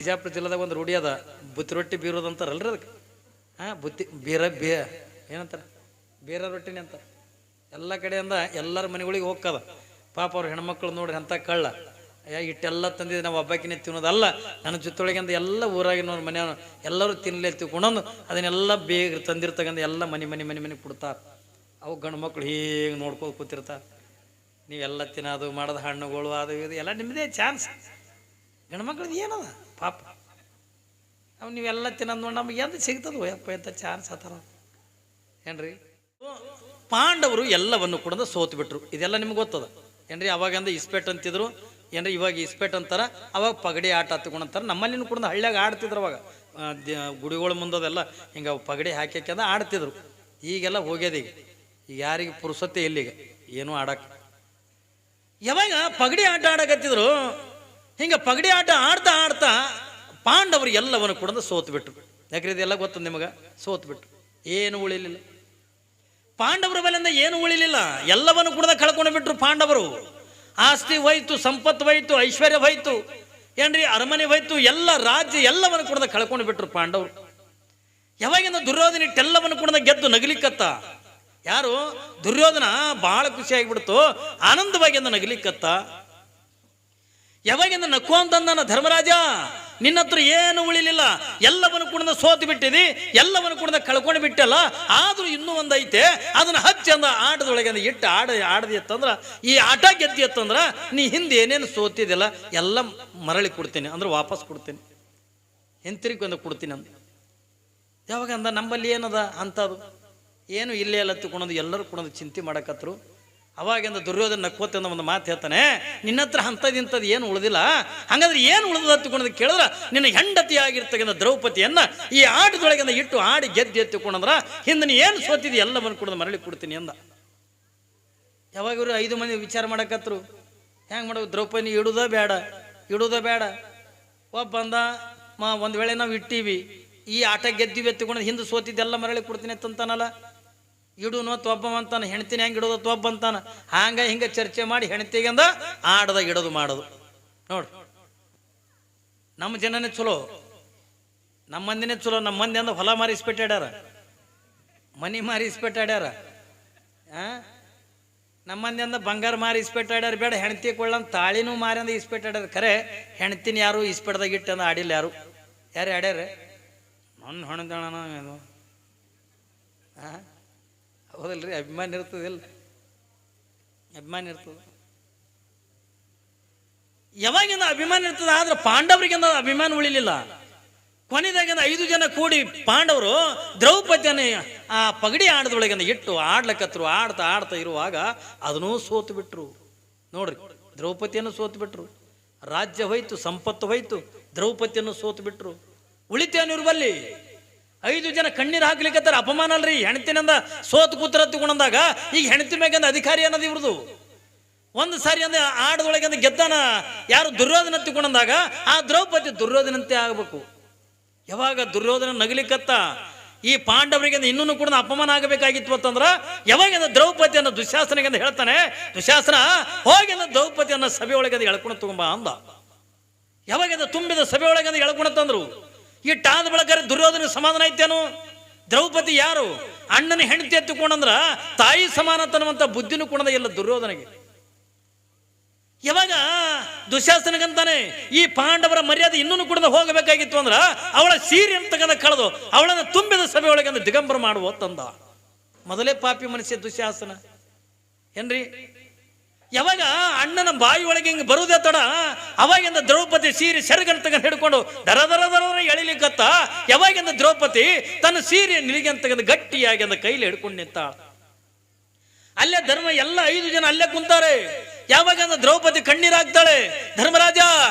ಬಿಜಾಪುರ ಜಿಲ್ಲೆದಾಗ ಒಂದು ರೂಢಿ ಅದ, ಬುತ್ತಿ ರೊಟ್ಟಿ ಬೀರೋದು ಅಂತಾರಲ್ರಿ ಅದಕ್ಕೆ. ಬುತ್ತಿ ಏನಂತಾರೆ, ಬೇರೆ ರೊಟ್ಟಿನೇ ಅಂತ. ಎಲ್ಲ ಕಡೆಯಿಂದ ಎಲ್ಲರ ಮನೆಗಳಿಗೆ ಹೋಗ್ತದ. ಪಾಪ ಅವ್ರ ಹೆಣ್ಮಕ್ಳು ನೋಡ್ರಿ ಅಂತ ಕಳ್ಳ ಇಟ್ಟೆಲ್ಲ ತಂದಿದ್ದು ನಾವು ಹಬ್ಬಕ್ಕಿನೇ ತಿನ್ನೋದಲ್ಲ, ನನ್ನ ಜೊತೆಯೊಳಗಿಂದ ಎಲ್ಲ ಊರಾಗಿನವ್ರ ಮನೆಯವ್ರು ಎಲ್ಲರೂ ತಿನ್ನಲಿ ತಿಳ್ಕೊಂಡೊಂದು ಅದನ್ನೆಲ್ಲ ಬೇಗ ತಂದಿರ್ತಕ್ಕಂಥ ಎಲ್ಲ ಮನೆ ಕೊಡ್ತಾರೆ. ಅವು ಗಂಡು ಮಕ್ಳು ಹೀಗೆ ನೋಡ್ಕೊಂಡು ಕೂತಿರ್ತಾರೆ. ನೀವೆಲ್ಲ ತಿನ್ನೋದು ಮಾಡೋದು ಹಣ್ಣುಗಳು ಅದು ಇದು ಎಲ್ಲ ನಿಮ್ಮದೇ ಚಾನ್ಸ್. ಗಂಡು ಮಕ್ಳದ್ದು ಏನದ ಪಾಪ, ಅವು ನೀವೆಲ್ಲ ತಿನ್ನೋದು ನೋಡಿ ನಮಗೆ ಎಂತ ಸಿಗ್ತದೆ ಯಪ್ಪ ಎಂತ ಚಾನ್ಸ್ ಆತರ ಏನ್ರಿ. ಪಾಂಡವರು ಎಲ್ಲವನ್ನು ಕೂಡ ಸೋತು ಬಿಟ್ರು. ಇದೆಲ್ಲ ನಿಮ್ಗೆ ಗೊತ್ತದ ಏನ್ರಿ. ಅವಾಗಂದ ಇಸ್ಪೇಟ್ ಅಂತಿದ್ರು ಏನ್ರಿ, ಇವಾಗ ಇಸ್ಪೇಟ್ ಅಂತಾರ. ಅವಾಗ ಪಗಡಿ ಆಟ ಹತ್ಕೊಂಡಂತಾರ. ನಮ್ಮಲ್ಲಿನೂ ಕೂಡ ಹಳ್ಳಿಯಾಗ ಆಡ್ತಿದ್ರು. ಅವಾಗ ಗುಡಿಗಳ ಮುಂದದೆಲ್ಲ ಹಿಂಗೆ ಪಗಡಿ ಹಾಕ್ಯಾಕಂದ ಆಡ್ತಿದ್ರು. ಈಗೆಲ್ಲ ಹೋಗ್ಯದ. ಈಗ ಯಾರಿಗೆ ಪುರುಸತ್ತೆ ಇಲ್ಲಿಗೆ ಏನೂ ಆಡಕ್ಕೆ. ಯಾವಾಗ ಪಗಡಿ ಆಟ ಆಡಕತ್ತಿದ್ರು, ಹಿಂಗೆ ಪಗಡಿ ಆಟ ಆಡ್ತಾ ಆಡ್ತಾ ಪಾಂಡವರು ಎಲ್ಲವನ್ನು ಕೂಡ ಸೋತು ಬಿಟ್ರು. ಯಾಕ್ರಿ ಇದೆಲ್ಲ ಗೊತ್ತದ ನಿಮಗೆ. ಸೋತು ಬಿಟ್ರು, ಏನು ಉಳಿಲಿಲ್ಲ ಪಾಂಡವರ ಬಲೆಯಿಂದ. ಏನು ಉಳಿಲಿಲ್ಲ, ಎಲ್ಲವನ್ನು ಕೂಡ ಕಳ್ಕೊಂಡು ಬಿಟ್ರು ಪಾಂಡವರು. ಆಸ್ತಿ ಹೋಯ್ತು, ಸಂಪತ್ತು ಹೋಯ್ತು, ಐಶ್ವರ್ಯ ಹೋಯ್ತು ಏನ್ರಿ, ಅರಮನೆ ಹೋಯ್ತು, ಎಲ್ಲ ರಾಜ್ಯ ಎಲ್ಲವನ್ನು ಕೂಡ ಕಳ್ಕೊಂಡು ಬಿಟ್ರು ಪಾಂಡವರು. ಯಾವಾಗಿಂದ ದುರ್ಯೋಧನ ಇಟ್ಟೆಲ್ಲವನ್ನು ಕೂಡ ಗೆದ್ದು ನಗಲಿಕ್ಕತ್ತ. ಯಾರು ದುರ್ಯೋಧನ ಬಹಳ ಖುಷಿ ಆಗಿಬಿಡ್ತು, ಆನಂದವಾಗಿ ನಗಲಿಕ್ಕತ್ತ. ಯಾವಾಗಿಂದ ನಕ್ಕು ಅಂತಂದ ಧರ್ಮರಾಜ, ನಿನ್ನ ಹತ್ರ ಏನು ಉಳಿಲಿಲ್ಲ, ಎಲ್ಲವನ್ನು ಕೂಡ ಸೋತು ಬಿಟ್ಟಿದಿ, ಎಲ್ಲವನ್ನು ಕೂಡ ಕಳ್ಕೊಂಡು ಬಿಟ್ಟಲ್ಲ. ಆದ್ರೂ ಇನ್ನೂ ಒಂದೈತೆ, ಅದನ್ನ ಹಚ್ಚಿ ಅಂದ ಆಟದೊಳಗೆ ಇಟ್ಟು ಆಡದಿ ಅತ್ತಂದ್ರ, ಈ ಆಟ ಗೆದ್ದಿ ಅತ್ತಂದ್ರ ನೀ ಹಿಂದೆ ಏನೇನು ಸೋತಿದಿಲ್ಲ ಎಲ್ಲ ಮರಳಿ ಕೊಡ್ತೀನಿ ಅಂದ್ರೆ ವಾಪಸ್ ಕೊಡ್ತೀನಿ, ಹಿಂತಿರುಗಿ ಒಂದು ಕೊಡ್ತೀನಿ ಅಂದ. ಯಾವಾಗ ಅಂದ ನಮ್ಮಲ್ಲಿ ಏನದ ಅಂಥದ್ದು ಏನು ಇಲ್ಲೇ ಎಲ್ಲ ತಗೊಂಡು ಎಲ್ಲರೂ ಕೂಡ ಚಿಂತೆ ಮಾಡಕತ್ರು. ಅವಾಗಿಂದ ದುರ್ಯೋಧನ ನಕ್ಕೋತ ಒಂದು ಮಾತು ಹೇಳ್ತಾನೆ, ನಿನ್ನ ಹತ್ರ ಅಂಥದ್ದು ಏನು ಉಳಿದಿಲ್ಲ, ಹಂಗಾದ್ರೆ ಏನು ಉಳಿದ ಹತ್ತುಕೊಂಡ್ ಕೇಳಿದ್ರ ನಿನ್ನ ಹೆಂಡತಿ ಆಗಿರ್ತಕ್ಕಂಥ ದ್ರೌಪದಿಯನ್ನ ಈ ಆಟದೊಳಗಿಂದ ಇಟ್ಟು ಆಡಿ ಗೆದ್ದು ಎತ್ತುಕೊಂಡ್ರ ಹಿಂದೆ ನೀ ಏನು ಸೋತಿದಿ ಎಲ್ಲವನ್ನು ಕೂಡ ಮರಳಿ ಕೊಡ್ತೀನಿ ಅಂದ. ಯಾವಾಗ ಇವರು 5 ಮಂದಿ ವಿಚಾರ ಮಾಡಕತ್ರು, ಹೆಂಗೆ ಮಾಡೋದು, ದ್ರೌಪದಿ ಇಡುದ ಬೇಡ. ಒಬ್ಬ ಅಂದ, ಒಂದು ವೇಳೆ ನಾವು ಇಟ್ಟೀವಿ, ಈ ಆಟ ಗೆದ್ದಿವಿ ಎತ್ತುಕೊಂಡು ಹಿಂದೆ ಸೋತಿದ್ದೆಲ್ಲ ಮರಳಿ ಕೊಡ್ತೀನಿ ಅಂತಂತಾನಲ್ಲ, ಇಡುನೋ ತೊಬ್ಬ ಅಂತಾನ, ಹೆಣ್ತಿನ ಹೆಂಗೆ ಇಡೋದು ತೊಬ್ಬ ಅಂತಾನ. ಹಿಂಗೆ ಚರ್ಚೆ ಮಾಡಿ ಹೆಣ್ತಿಗೆಂದ ಆಡದಾಗ ಇಡೋದು ಮಾಡೋದು ನೋಡು. ನಮ್ಮ ಜನನೇ ಚಲೋ, ನಮ್ಮ ಮಂದಿನೇ ಚಲೋ. ನಮ್ಮ ಮಂದಿ ಅಂದ ಹೊಲ ಮಾರಿ ಇಸ್ಪೆಟ್ಟಾಡ್ಯಾರ, ಮನಿ ಮಾರಿ ಇಸ್ಪೆಟ್ಟಾಡ್ಯಾರ. ನಮ್ಮ ಮಂದಿ ಅಂದ ಬಂಗಾರ ಮಾರಿ ಇಸ್ಪೆಟ್ಟಾಡ್ಯಾರ. ಬೇಡ ಹೆಣ್ತಿ ಕೊಳ್ಳಂತ ತಾಳಿನೂ ಮಾರಿ ಅಂದ ಇಸ್ಪೆಟ್ಟಾಡ್ಯಾರ. ಖರೆ ಹೆಣ್ತಿನ ಯಾರು ಇಸ್ಪೆಟ್ದಾಗ ಇಟ್ಟು ಅಂದ ಆಡಿಲ್ಲ. ಯಾರು ಆಡ್ಯಾರ? ನನ್ನ ಹೊಣದಣ ಇದು ಹೌದಲ್ರಿ. ಅಭಿಮಾನ ಇರ್ತದಿಲ್ಲ, ಅಭಿಮಾನ ಇರ್ತದೆ. ಯಾವಾಗಿಂದ ಅಭಿಮಾನ ಇರ್ತದೆ, ಆದ್ರೆ ಪಾಂಡವರಿಗಿಂದ ಅಭಿಮಾನ ಉಳಿಲಿಲ್ಲ. ಕೊನೆದಾಗಿಂದ 5 ಜನ ಕೂಡಿ ಪಾಂಡವರು ದ್ರೌಪದಿಯನ್ನು ಆ ಪಗಡಿ ಆಡದೊಳಗಿಂದ ಇಟ್ಟು ಆಡ್ಲಕತ್ರು. ಆಡ್ತಾ ಇರುವಾಗ ಅದನ್ನೂ ಸೋತು ಬಿಟ್ರು ನೋಡ್ರಿ. ದ್ರೌಪದಿಯನ್ನು ಸೋತು ಬಿಟ್ರು, ರಾಜ್ಯ ಹೋಯ್ತು, ಸಂಪತ್ತು ಹೋಯ್ತು, ದ್ರೌಪದಿಯನ್ನು ಸೋತು ಬಿಟ್ರು. ಉಳಿತೇನು ಇವ್ರು ಬಲ್ಲಿ 5 ಜನ ಕಣ್ಣೀರು ಹಾಕ್ಲಿಕ್ಕತ್ತಾರ. ಅಪಮಾನ ಅಲ್ರಿ, ಹೆಣ್ತಿನಿಂದ ಸೋತು ಕೂತ್ರ ತಗೊಂಡಾಗ ಈಗ ಹೆಣ್ತಿ ಮ್ಯಾಗಂದ ಅಧಿಕಾರಿ ಅನ್ನೋದು ಇವ್ರದು. ಒಂದು ಸಾರಿ ಅಂದ ಆಡದೊಳಗಿಂದ ಗೆದ್ದಾನ ಯಾರು ದುರ್ಯೋಧನ ತಗೊಂಡಾಗ ಆ ದ್ರೌಪದಿ ದುರ್ಯೋಧನಂತೆ ಆಗಬೇಕು. ಯಾವಾಗ ದುರ್ಯೋಧನ ನಗಲಿಕ್ಕತ್ತ ಈ ಪಾಂಡವರಿಗೆ ಇನ್ನೂ ಕೂಡ ಅಪಮಾನ ಆಗಬೇಕಾಗಿತ್ತು ಅಂತಂದ್ರ ಯಾವಾಗ ದ್ರೌಪದಿಯನ್ನು ದುಶ್ಯಾಸನಿಗೆ ಹೇಳ್ತಾನೆ, ದುಶ್ಯಾಸನ ಹೋಗಿ ದ್ರೌಪದಿಯನ್ನ ಸಭೆ ಒಳಗೆ ಎಳ್ಕೊಂಡು ತಗೊಂಬ ಅಂದ. ಯಾವಾಗ ತುಂಬಿದ ಸಭೆ ಒಳಗೆ ಎಳ್ಕೊಂಡು ತಂದ್ರು. ಇಟ್ಟಾದ ಬಳಕ ದುರ್ಯೋಧನ ಸಮಾಧಾನ ಐತೇನು? ದ್ರೌಪದಿ ಯಾರು? ಅಣ್ಣನ ಹೆಂಡತಿ ಎತ್ತುಕೊಂಡಂದ್ರ ತಾಯಿ ಸಮಾನತನವಂತ ಬುದ್ಧಿನೂ ಕೂಡ ಇಲ್ಲ ದುರ್ಯೋಧನಿಗೆ. ಯಾವಾಗ ದುಶ್ಯಾಸನಿಗಂತಾನೆ ಈ ಪಾಂಡವರ ಮರ್ಯಾದೆ ಇನ್ನೂ ಕೂಡ ಹೋಗಬೇಕಾಗಿತ್ತು ಅಂದ್ರ ಅವಳ ಸೀರೆ ಅಂತಕ್ಕಂಥ ಕಳೆದು ಅವಳನ್ನು ತುಂಬಿದ ಸಭೆ ಒಳಗೆ ದಿಗಂಬರ ಮಾಡುವ ತಂದ. ಮೊದಲೇ ಪಾಪಿ ಮನುಷ್ಯ ದುಶ್ಯಾಸನ ಏನ್ರಿ. ಯಾವಾಗ ಅಣ್ಣನ ಬಾಯಿ ಒಳಗೆ ಹಿಂಗೆ ಬರುವುದೇ ತಡ ಅವಾಗಿಂದ ದ್ರೌಪದಿ ಸೀರೆ ಸೆರಗನ್ ತಗೊಂಡು ಹಿಡ್ಕೊಂಡು ದರ ಎಳಿಲಿಕ್ಕತ್ತ. ಯಾವಾಗಿಂದ ದ್ರೌಪದಿ ತನ್ನ ಸೀರೆ ನಿಲಿಗೆ ಅಂತಕ್ಕಂಥ ಗಟ್ಟಿಯಾಗಿ ಅಂದ ಕೈಲಿ ಹಿಡ್ಕೊಂಡು ನಿಂತ. ಅಲ್ಲೇ ಧರ್ಮ ಎಲ್ಲ 5 ಜನ ಅಲ್ಲೇ ಕುಂತಾರೆ. ಯಾವಾಗ ದ್ರೌಪದಿ ಕಣ್ಣೀರಾಗ್ತಾಳೆ, ಧರ್ಮರಾಜ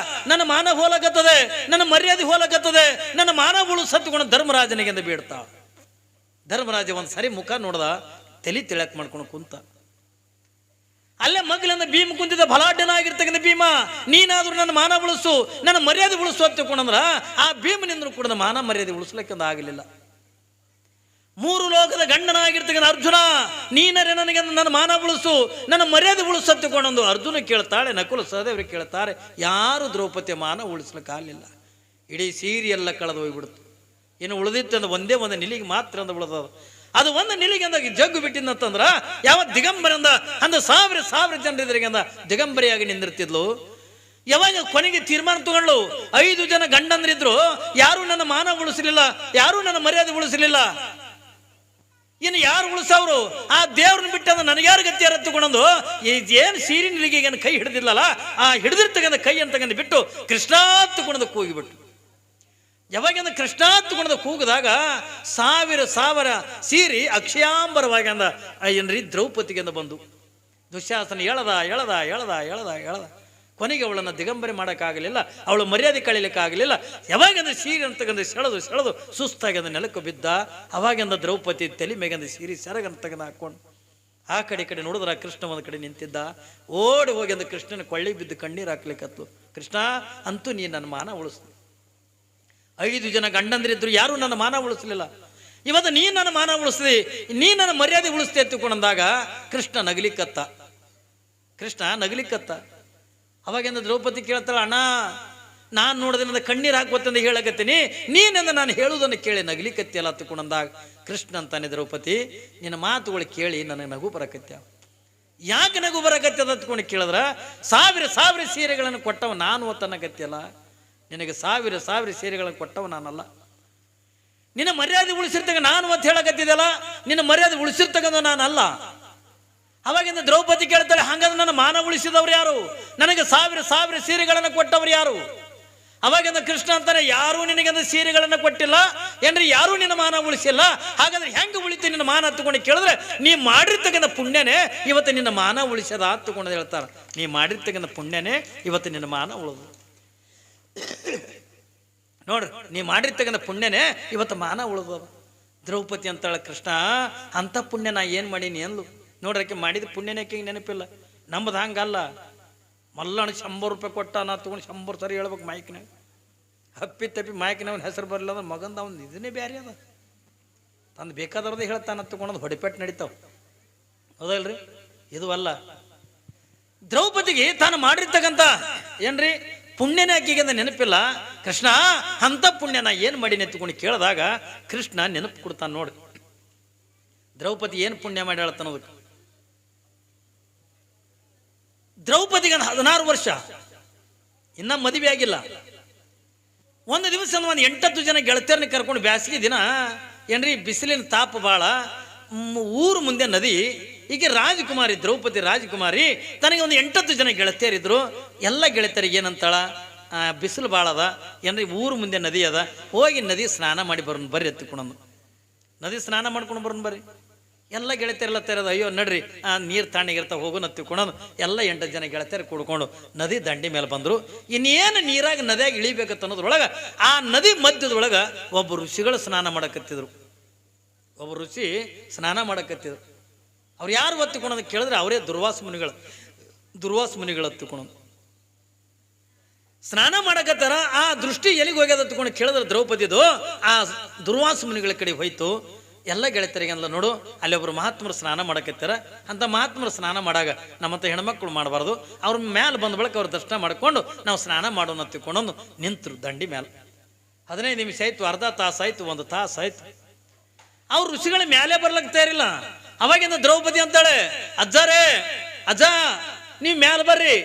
ನನ್ನ ಮಾನ ಹೋಲಕತ್ತದೆ, ನನ್ನ ಮರ್ಯಾದೆ ಹೋಲಕತ್ತದೆ, ನನ್ನ ಮಾನ ಉಳಿಸತ್ತುಕೊಂಡು ಧರ್ಮರಾಜನಿಗೆ ಬೀಳ್ತಾ. ಧರ್ಮರಾಜ ಒಂದ್ ಸರಿ ಮುಖ ನೋಡ್ದ, ತಲೆ ತಿಳಕ್ ಮಾಡ್ಕೊಂಡು ಕುಂತ. ಅಲ್ಲೇ ಮಗ್ಲಿಂದ ಭೀಮ ಕುಂತಿದ್ದ, ಬಲಾಢ್ಯನಾಗಿರ್ತಕ್ಕಂಥ ಭೀಮ, ನೀನಾದ್ರೂ ನನ್ನ ಮಾನ ಉಳಿಸು, ನನ್ನ ಮರ್ಯಾದೆ ಉಳಿಸು ಅಂತಕೊಂಡಂದ್ರ ಆ ಭೀಮನಿಂದ ಕೂಡ ಮಾನ ಮರ್ಯಾದೆ ಉಳಿಸ್ಲಿಕ್ಕೆ ಆಗಲಿಲ್ಲ. 3 ಲೋಕದ ಗಂಡನಾಗಿರ್ತಕ್ಕಂಥ ಅರ್ಜುನ, ನೀನರೇ ನನಗೆ ನನ್ನ ಮಾನ ಉಳಿಸು, ನನ್ನ ಮರ್ಯಾದೆ ಉಳಿಸು ಅಂತಕೊಂಡೊಂದು ಅರ್ಜುನ ಕೇಳ್ತಾಳೆ, ನಕುಲ ಸಹದೇವರು ಕೇಳ್ತಾರೆ. ಯಾರು ದ್ರೌಪದಿಯ ಮಾನ ಉಳಿಸ್ಲಿಕ್ಕೆ ಆಗಲಿಲ್ಲ. ಇಡೀ ಸೀರೆ ಎಲ್ಲ ಕಳೆದು ಹೋಗ್ಬಿಡ್ತು. ಇನ್ನು ಉಳಿದಿತ್ತು ಅಂದ್ರೆ ಒಂದೇ ಒಂದು ನಿಲಿಗೆ ಮಾತ್ರ ಅಂದ ಉಳಿದದ. ಅದು ಒಂದು ನಿಲಿಗೆ ಅಂದಾಗ ಜಗ್ಗು ಬಿಟ್ಟಿದ್ದಂತಂದ್ರ ಯಾವ ದಿಗಂಬರಿಂದ ಅಂದ ಸಾವಿರ ಜನರಿದ್ರಿಗೆ ಅಂದ ದಿಗಂಬರಿಯಾಗಿ ನಿಂದಿರ್ತಿದ್ಲು. ಯಾವಾಗ ಕೊನೆಗೆ ತೀರ್ಮಾನ ತಗೊಂಡ್ಲು, 5 ಜನ ಗಂಡಂದ್ರಿದ್ರು, ಯಾರು ನನ್ನ ಮಾನ ಉಳಿಸಲಿಲ್ಲ, ಯಾರು ನನ್ನ ಮರ್ಯಾದೆ ಉಳಿಸಲಿಲ್ಲ, ಇನ್ನು ಯಾರು ಉಳಿಸವ್ರು? ಆ ದೇವ್ರನ್ನ ಬಿಟ್ಟು ನನಗ್ಯಾರು ಗತಿ ಯಾರು ತಗೊಂಡು ಏನು ಸೀರೆ ನಿಲಿಗೆ ಕೈ ಹಿಡಿದಿಲ್ಲಲ್ಲ, ಆ ಹಿಡಿದಿರ್ತಕ್ಕಂಥ ಕೈ ಅಂತಕ್ಕಂಥ ಬಿಟ್ಟು ಕೃಷ್ಣ ತಗೊಂಡು ಕೂಗಿಬಿಟ್ಟು. ಯಾವಾಗಿಂದ ಕೃಷ್ಣ ತಗೊಂಡು ಕೂಗಿದಾಗ ಸಾವಿರ ಸೀರೆ ಅಕ್ಷಯಾಂಬರವಾಗಿ ಅಂದ ಏನ್ರಿ ದ್ರೌಪದಿಗೆಂದ ಬಂದು. ದುಶ್ಯಾಸನ ಎಳದ ಕೊನೆಗೆ ಅವಳನ್ನು ದಿಗಂಬರಿ ಮಾಡೋಕ್ಕಾಗಲಿಲ್ಲ, ಅವಳು ಮರ್ಯಾದೆ ಕಳೀಲಿಕ್ಕಾಗಲಿಲ್ಲ. ಯಾವಾಗಿಂದ ಸೀರೆ ಅಂತಕ್ಕಂಥ ಸೆಳೆದು ಸುಸ್ತಾಗಿ ಅಂದ ನೆಲಕ್ಕೆ ಬಿದ್ದ. ಅವಾಗಿಂದ ದ್ರೌಪದಿ ತಲೆ ಮೇಗಂದ ಸೀರೆ ಸೆರಗನ್ನು ತೆಗೆದು ಹಾಕೊಂಡು ಆ ಕಡೆ ನೋಡಿದ್ರ ಕೃಷ್ಣ ಒಂದು ಕಡೆ ನಿಂತಿದ್ದ. ಓಡಿ ಹೋಗಿ ಅಂದ ಕೃಷ್ಣನ ಕೊಳ್ಳಿ ಬಿದ್ದು ಕಣ್ಣೀರು ಹಾಕ್ಲಿಕ್ಕತ್ತು. ಕೃಷ್ಣ ಅಂತೂ ನೀನು ನನ್ನ ಮಾನ ಉಳಿಸ್ತು. 5 ಜನ ಗಂಡಂದ್ರಿದ್ರು, ಯಾರು ನನ್ನ ಮಾನ ಉಳಿಸ್ಲಿಲ್ಲ. ಇವತ್ತು ನೀನು ನನ್ನ ಮಾನ ಉಳಿಸ್ಲಿ, ನೀ ನನ್ನ ಮರ್ಯಾದೆ ಉಳಿಸ್ತಿ ಎತ್ತುಕೊಂಡಂದಾಗ ಕೃಷ್ಣ ನಗಲಿಕ್ಕತ್ತ. ಅವಾಗಿಂದ ದ್ರೌಪದಿ ಕೇಳ್ತಾಳ, ಅಣ್ಣ ನಾನು ನೋಡೋದ್ರಿಂದ ಕಣ್ಣೀರು ಹಾಕುವಂತ ಹೇಳಕತ್ತೀನಿ, ನೀನೆಂದ ನಾನು ಹೇಳುವುದನ್ನು ಕೇಳಿ ನಗಲಿಕತ್ತಿ ಎಲ್ಲ ಹತ್ತುಕೊಂಡಂದಾಗ ಕೃಷ್ಣ ಅಂತಾನೆ, ದ್ರೌಪದಿ ನಿನ್ನ ಮಾತುಗಳು ಕೇಳಿ ನನಗೆ ನಗು ಬರಕತ್ಯ. ಯಾಕೆ ನಗು ಬರಕತ್ಯದ ಹತ್ಕೊಂಡು ಕೇಳಿದ್ರ, ಸಾವಿರ ಸೀರೆಗಳನ್ನು ಕೊಟ್ಟವ ನಾನು ಒತ್ತನ್ನಕತ್ತಿಯಲ್ಲ, ನಿನಗೆ ಸಾವಿರ ಸೀರೆಗಳನ್ನು ಕೊಟ್ಟವ ನಾನಲ್ಲ. ನಿನ್ನ ಮರ್ಯಾದೆ ಉಳಿಸಿರ್ತಕ್ಕ ನಾನು ಒತ್ತು ಹೇಳಕತ್ತಿದೆಯಲ್ಲ, ನಿನ್ನ ಮರ್ಯಾದೆ ಉಳಿಸಿರ್ತಕ್ಕಂಥ ನಾನಲ್ಲ. ಅವಾಗಿಂದ ದ್ರೌಪದಿ ಕೇಳ್ತಾಳೆ, ಹಂಗಾದ್ರೆ ನನ್ನ ಮಾನ ಉಳಿಸಿದವ್ರು ಯಾರು? ನನಗೆ ಸಾವಿರ ಸೀರೆಗಳನ್ನು ಕೊಟ್ಟವ್ರು ಯಾರು? ಅವಾಗಿಂದ ಕೃಷ್ಣ ಅಂತಾನೆ, ಯಾರೂ ನಿನಗೆ ಸೀರೆಗಳನ್ನು ಕೊಟ್ಟಿಲ್ಲ ಏನ್ರಿ, ಯಾರೂ ನಿನ್ನ ಮಾನ ಉಳಿಸಿಲ್ಲ. ಹಾಗಾದ್ರೆ ಹೆಂಗೆ ಉಳಿತು ನಿನ್ನ ಮಾನ ಹತ್ತುಕೊಂಡು ಕೇಳಿದ್ರೆ, ನೀ ಮಾಡಿರ್ತಕ್ಕಂಥ ಪುಣ್ಯನೇ ಇವತ್ತು ನಿನ್ನ ಮಾನ ಉಳಿಸದ ಹತ್ತುಕೊಂಡು ಹೇಳ್ತಾರೆ. ನೀ ಮಾಡಿರ್ತಕ್ಕಂಥ ಪುಣ್ಯನೇ ಇವತ್ತು ನಿನ್ನ ಮಾನ ಉಳಿದು. ನೋಡ್ರಿ, ನೀ ಮಾಡಿರ್ತಕ್ಕಂಥ ಪುಣ್ಯನೇ ಇವತ್ತು ಮಾನ ಉಳಿದ. ದ್ರೌಪದಿ ಅಂತಾಳ, ಕೃಷ್ಣ ಅಂತ ಪುಣ್ಯ ನಾ ಏನು ಮಾಡೀನಿ ಅಂದ್ಲು. ನೋಡ್ರಕ್ಕೆ ಮಾಡಿದ ಪುಣ್ಯನೇಕೆ ನೆನಪಿಲ್ಲ. ನಮ್ಮದು ಹಂಗಲ್ಲ. ಮಲ್ಲಣ್ಣ 100 ರೂಪಾಯಿ ಕೊಟ್ಟ, ನಾ ತೊಗೊಂಡು 100 ಸರಿ ಹೇಳ್ಬೇಕು ಮಾಯ್ಕಿನಾಗ. ತಪ್ಪಿ ಮಾಯ್ಕಿನವನ ಹೆಸರು ಬರಲಿಲ್ಲ ಅಂದ್ರೆ ಮಗಂದ ಅವ್ನು ಇದನ್ನೇ ಬೇರೆ ಅದ. ತಂದು ಬೇಕಾದವ್ರದ್ದು ಹೇಳ್ತಾನ ತಗೊಂಡು ಹೊಡಿಪೆಟ್ಟು ನಡೀತಾವ, ಹೌದಲ್ರಿ? ಇದು ಅಲ್ಲ. ದ್ರೌಪದಿಗೆ ತಾನು ಮಾಡಿರ್ತಕ್ಕಂಥ ಏನ್ರಿ ಪುಣ್ಯನೇ ಆಕೆಗೆ ನೆನಪಿಲ್ಲ. ಕೃಷ್ಣ ಅಂತ ಪುಣ್ಯ ನಾ ಏನು ಮಾಡೀನಿ ಎತ್ಕೊಂಡು ಕೇಳಿದಾಗ ಕೃಷ್ಣ ನೆನಪು ಕೊಡ್ತಾನೆ. ನೋಡಿ ದ್ರೌಪದಿ ಏನು ಪುಣ್ಯ ಮಾಡಿ ಹೇಳ್ತಾನೋದಕ್ಕೆ. ದ್ರೌಪದಿಗೆ 16 ವರ್ಷ, ಇನ್ನ ಮದುವೆ ಆಗಿಲ್ಲ. ಒಂದು ದಿವಸ ಒಂದು 8-10 ಜನ ಗೆಳತಿಯರನ್ನ ಕರ್ಕೊಂಡು ಬ್ಯಾಸಿಗೆ ದಿನ ಏನ್ರಿ ಬಿಸಿಲಿನ ತಾಪ ಭಾಳ, ಊರು ಮುಂದೆ ನದಿ. ಈಗ ರಾಜಕುಮಾರಿ ದ್ರೌಪದಿ ರಾಜಕುಮಾರಿ ತನಗೆ ಒಂದು 8-10 ಜನ ಗೆಳತಿಯರಿದ್ರು. ಎಲ್ಲ ಗೆಳತಿಯರಿಗೆ ಏನಂತಾಳ, ಬಿಸಿಲು ಭಾಳ ಅದ ಏನ್ರಿ, ಊರು ಮುಂದೆ ನದಿ ಅದ, ಹೋಗಿ ನದಿ ಸ್ನಾನ ಮಾಡಿ ಬರೋಣ ಬರ್ರಿ ಎತ್ತಿಕೊಂಡು. ನದಿ ಸ್ನಾನ ಮಾಡ್ಕೊಂಡು ಬರೋಣ ಬರ್ರಿ. ಎಲ್ಲ ಗೆಳತಿಯರೆಲ್ಲ ತೆರೆದ, ಅಯ್ಯೋ ನಡ್ರಿ ನೀರು ತಣ್ಣಗಿರ್ತಾವ ಹೋಗೋಣ ಹತ್ತಿಕೊಂಡು ಎಲ್ಲ 8 ಜನ ಗೆಳತಿಯರು ಕುಡ್ಕೊಂಡು ನದಿ ದಂಡಿ ಮೇಲೆ ಬಂದರು. ಇನ್ನೇನು ನೀರಾಗ ನದಿಯಾಗಿ ಇಳಿಬೇಕತ್ತ ಅನ್ನೋದ್ರೊಳಗೆ ಆ ನದಿ ಮಧ್ಯದೊಳಗೆ ಒಬ್ಬ ಋಷಿಗಳು ಸ್ನಾನ ಮಾಡಕತ್ತಿದ್ರು. ಅವ್ರು ಯಾರು ಹೊತ್ತಿಕೊಳ್ಳೋದು ಕೇಳಿದ್ರೆ ಅವರೇ ದುರ್ವಾಸ ಮುನಿಗಳು ಹತ್ತಿಕೊಳ್ಳೋದು. ಸ್ನಾನ ಮಾಡಕತ್ತಾರ. ಆ ದೃಷ್ಟಿ ಎಲ್ಲಿಗೆ ಹೋಗ್ಯದ ಹತ್ಕೊಂಡು ಕೇಳಿದ್ರೆ ದ್ರೌಪದಿದು ಆ ದುರ್ವಾಸ ಮುನಿಗಳ ಕಡೆ ಹೋಯ್ತು. ಎಲ್ಲ ಗೆಳತಿಯರಿಗೆ ಅಂದ್ಲ, ನೋಡು ಅಲ್ಲಿ ಒಬ್ರು ಮಹಾತ್ಮರು ಸ್ನಾನ ಮಾಡಕತ್ತಾರ, ಅಂತ ಮಹಾತ್ಮರು ಸ್ನಾನ ಮಾಡಾಗ ನಮ್ಮಂತ ಹೆಣ್ಮಕ್ಳು ಮಾಡಬಾರ್ದು, ಅವ್ರ ಮೇಲೆ ಬಂದ ಬಳಿಕ ಅವ್ರ ದರ್ಶನ ಮಾಡ್ಕೊಂಡು ನಾವು ಸ್ನಾನ ಮಾಡೋಣ ಹತ್ತಿಕೊಂಡು ನಿಂತರು ದಂಡಿ ಮೇಲೆ. 15 ನಿಮಿಷ ಆಯ್ತು, ಅರ್ಧ ತಾಸು ಆಯ್ತು, 1 ತಾಸು ಆಯ್ತು. ಅವ್ರು ಋಷಿಗಳ ಮೇಲೆ ಬರ್ಲಕ್ಕೆ ತಯಾರಿಲ್ಲ. ಅವಾಗಿಂದ ದ್ರೌಪದಿ ಅಂತಾಳೆ, ಅಜ್ಜ ನೀವು ಮ್ಯಾಲ ಬರ್ರಿ,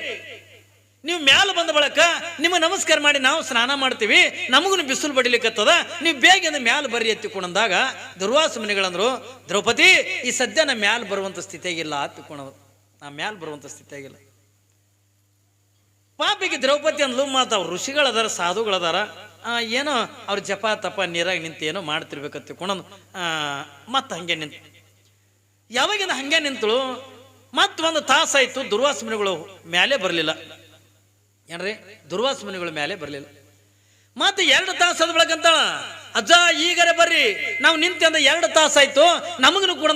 ನೀವು ಮ್ಯಾಲ ಬಂದ ಬಳಕ ನಿಮಗೆ ನಮಸ್ಕಾರ ಮಾಡಿ ನಾವು ಸ್ನಾನ ಮಾಡ್ತೀವಿ, ನಮಗೂ ಬಿಸಿಲು ಬಡಿಲಿಕ್ಕತ್ತದ, ನೀವು ಬೇಗ ಮ್ಯಾಲ ಬರ್ರಿ ಎತ್ತಿಕೊಂಡಂದಾಗ ದುರ್ವಾಸ ಮುನಿಗಳಂದ್ರು, ದ್ರೌಪದಿ ಈ ಸದ್ಯ ನಾ ಮ್ಯಾಲ ಬರುವಂಥ ಸ್ಥಿತಿಯಾಗಿಲ್ಲ ಹತ್ತಿಕೊಂಡವ್ರು, ನಾ ಮ್ಯಾಲ ಬರುವಂಥ ಸ್ಥಿತಿಯಾಗಿಲ್ಲ. ಪಾಪಿಗೆ ದ್ರೌಪದಿ ಅಂದ್ಲು, ಮಾತು ಅವ್ರು ಋಷಿಗಳದಾರ, ಸಾಧುಗಳದಾರ, ಏನೋ ಅವ್ರ ಜಪ ತಪ ನೀರಾಗಿ ನಿಂತು ಏನೋ ಮಾಡ್ತಿರ್ಬೇಕತ್ತಿಕೊಂಡು ಮತ್ತೆ ಹಂಗೆ ನಿಂತು. ಯಾವಾಗಿಂದ ಹಂಗೆ ನಿಂತಳು, ಮತ್ತೊಂದು ತಾಸಾಯ್ತು, ದುರ್ವಾಸ ಮುನಿಗಳು ಮ್ಯಾಲೆ ಬರಲಿಲ್ಲ. ಏನ್ರಿ, ದುರ್ವಾಸ ಮುನಿಗಳು ಮೇಲೆ ಬರಲಿಲ್ಲ. ಮತ್ತೆ 2 ತಾಸು ಬೆಳಕಂತಾಳ, ಅಜ್ಜ ಈಗರೆ ಬರ್ರಿ, ನಾವು ನಿಂತಂದ 2 ತಾಸಾಯ್ತು, ನಮಗೂ ಕೂಡ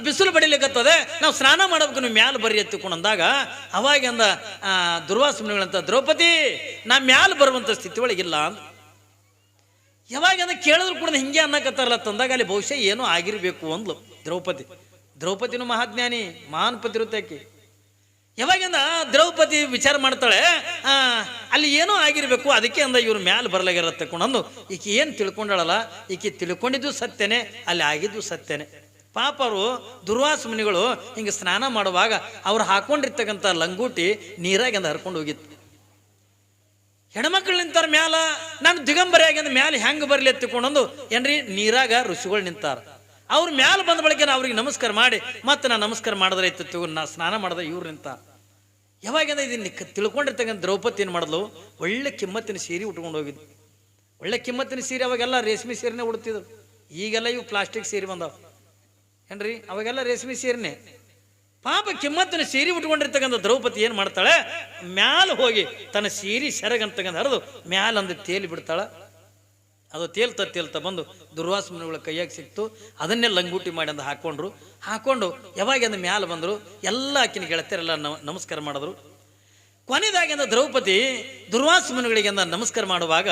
ಬಿಸಿಲು ಬಡಿಲಿಕ್ಕತ್ತದೆ, ನಾವು ಸ್ನಾನ ಮಾಡಬೇಕು, ನೀವು ಮ್ಯಾಲ ಬರ್ರಿ ಎತ್ತಿಕೊಂಡಂದಾಗ ಅವಾಗಿಂದ ದುರ್ವಾಸ ಮುನಿಗಳಂತ, ದ್ರೌಪದಿ ನಾ ಮ್ಯಾಲ ಬರುವಂಥ ಸ್ಥಿತಿ ಒಳಗಿಲ್ಲ ಅಂತ. ಯಾವಾಗ ಕೇಳಿದ್ರು ಕೂಡ ಹಿಂಗೆ ಅನ್ನಕತ್ತಾರಲ್ಲ ತಂದಾಗ ಅಲ್ಲಿ ಬಹುಶಃ ಏನೋ ಆಗಿರ್ಬೇಕು ಅಂದ್ಲು ದ್ರೌಪದಿನೂ ಮಹಾಜ್ಞಾನಿ, ಮಹಾನ್ ಪತಿರುತ್ತಾಕಿ. ಯಾವಾಗಿಂದ ದ್ರೌಪದಿ ವಿಚಾರ ಮಾಡ್ತಾಳೆ, ಅಲ್ಲಿ ಏನೋ ಆಗಿರ್ಬೇಕು, ಅದಕ್ಕೆ ಅಂದ ಇವ್ರ ಮ್ಯಾಲ ಬರ್ಲಾಗ್ಯಾರ ತಕೊಂಡಂದು ಈಕೆ ಏನು ತಿಳ್ಕೊಂಡಳಲ್ಲ, ಈಕೆ ತಿಳ್ಕೊಂಡಿದ್ದು ಸತ್ಯನೇ, ಅಲ್ಲಿ ಆಗಿದ್ದು ಸತ್ಯನೇ. ಪಾಪ ಅವರು ದುರ್ವಾಸ ಮುನಿಗಳು ಹಿಂಗೆ ಸ್ನಾನ ಮಾಡುವಾಗ ಅವ್ರು ಹಾಕೊಂಡಿರ್ತಕ್ಕಂಥ ಲಂಗೋಟಿ ನೀರಾಗಿಂದ ಹರ್ಕೊಂಡು ಹೋಗಿತ್ತು. ಹೆಣ್ಮಕ್ಳು ನಿಂತಾರ ಮ್ಯಾಲ, ನಾನು ದಿಗಂಬರಿಯಾಗಿಂದ ಮ್ಯಾಲ ಹೆಂಗೆ ಬರಲಿ ಎತ್ತಿಕೊಂಡಂದು ಏನ್ರಿ ನೀರಾಗ ಋಷಿಗಳು ನಿಂತಾರ. ಅವ್ರ ಮ್ಯಾಲ ಬಂದ ಬಳಿಕ ಅವ್ರಿಗೆ ನಮಸ್ಕಾರ ಮಾಡಿ ಮತ್ತೆ ನಾನು ನಮಸ್ಕಾರ ಮಾಡಿದ್ರೆ ಇತ್ತು, ನಾ ಸ್ನಾನ ಮಾಡಿದ್ರೆ ಇವ್ರು ನಿಂತ. ಯಾವಾಗಿಂದ ಇದನ್ನ ತಿಳ್ಕೊಂಡಿರ್ತಕ್ಕಂಥ ದ್ರೌಪದಿ ಏನು ಮಾಡಿದ್ಲು, ಒಳ್ಳೆ ಕಿಮ್ಮತ್ತಿನ ಸೀರೆ ಉಟ್ಕೊಂಡು ಹೋಗಿದ್ದು. ಒಳ್ಳೆ ಕಿಮ್ಮತ್ತಿನ ಸೀರೆ, ಅವಾಗೆಲ್ಲ ರೇಷ್ಮೆ ಸೀರೆನೇ ಉಡ್ತಿದ್ರು. ಈಗೆಲ್ಲ ಇವು ಪ್ಲಾಸ್ಟಿಕ್ ಸೀರೆ ಬಂದಾವ ಏನ್ರಿ, ಅವಾಗೆಲ್ಲ ರೇಷ್ಮೆ ಸೀರೆನೆ. ಪಾಪ ಕಿಮ್ಮತ್ತಿನ ಸೀರೆ ಉಟ್ಕೊಂಡಿರ್ತಕ್ಕಂಥ ದ್ರೌಪದಿ ಏನು ಮಾಡ್ತಾಳೆ, ಮ್ಯಾಲ ಹೋಗಿ ತನ್ನ ಸೀರೆ ಸೆರಗಂತಕ್ಕಂಥ ಹರಿದು ಮ್ಯಾಲ ಒಂದು ತೇಲಿ ಬಿಡ್ತಾಳ. ಅದು ತೇಲ್ತಾ ಬಂದು ದುರ್ವಾಸ ಮುನಿಗಳ ಕೈಯಾಗಿ ಸಿಕ್ತು. ಅದನ್ನೇ ಲಂಗೂಟಿ ಮಾಡಿ ಅಂದ ಹಾಕೊಂಡು ಯಾವಾಗಿಂದ ಮ್ಯಾಲ ಬಂದರು. ಎಲ್ಲ ಆಕಿನ ಗೆಳತಿಯರೆಲ್ಲ ನಮಸ್ಕಾರ ಮಾಡಿದ್ರು. ಕೊನೆದಾಗಿಂದ ದ್ರೌಪದಿ ದುರ್ವಾಸ ಮುನಿಗಳಿಗೆ ನಮಸ್ಕಾರ ಮಾಡುವಾಗ